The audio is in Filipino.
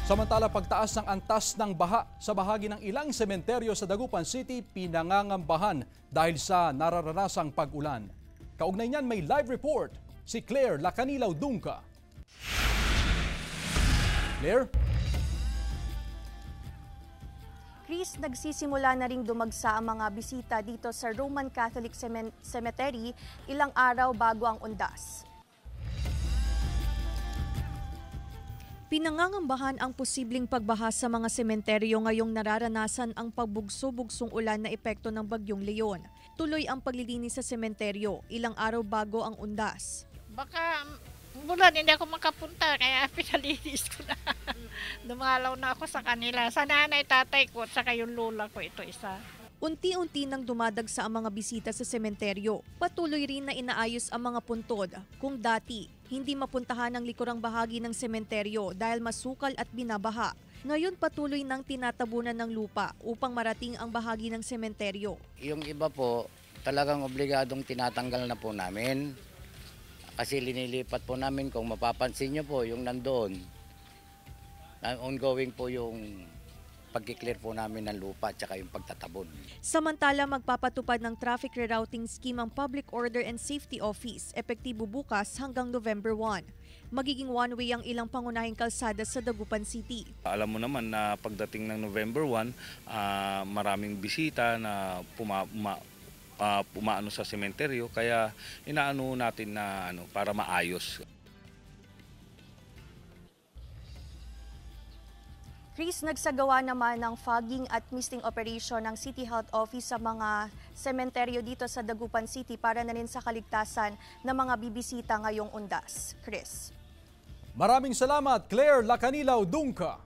Samantala, pagtaas ng antas ng baha sa bahagi ng ilang sementeryo sa Dagupan City, pinangangambahan dahil sa nararanasang pag-ulan. Kaugnay niyan may live report si Claire Lacanilaw Dungca. Claire? Chris, nagsisimula na ring dumagsa ang mga bisita dito sa Roman Catholic Cemetery ilang araw bago ang undas. Pinangangambahan ang posibleng pagbaha sa mga sementeryo ngayong nararanasan ang pagbugso-bugsong ulan na epekto ng Bagyong Leon. Tuloy ang paglilinis sa sementeryo ilang araw bago ang undas. Baka bulan hindi ako makapunta kaya pinalinis ko na. Dumalaw na ako sa kanila. Sa nanay, tatay ko at saka yung lola ko ito isa. Unti-unti nang dumadagsa ang mga bisita sa sementeryo. Patuloy rin na inaayos ang mga puntod. Kung dati, hindi mapuntahan ang likurang bahagi ng sementeryo dahil masukal at binabaha. Ngayon patuloy nang tinatabunan ng lupa upang marating ang bahagi ng sementeryo. Yung iba po, talagang obligadong tinatanggal na po namin. Kasi linilipat po namin, kung mapapansin nyo po, yung nandoon. Ongoing po yung pag-clear po namin ng lupa at saka yung pagtatabon. Samantala, magpapatupad ng traffic rerouting scheme ang Public Order and Safety Office, epektibo bukas hanggang November 1. Magiging one-way ang ilang pangunahing kalsada sa Dagupan City. Alam mo naman na pagdating ng November 1, maraming bisita na pumaano sa sementeryo, kaya inaano natin na para maayos. Chris, nagsagawa naman ng fogging at misting operation ng City Health Office sa mga sementeryo dito sa Dagupan City para na rin sa kaligtasan ng mga bibisita ngayong undas. Chris. Maraming salamat, Claire Lacanilaw Dungca.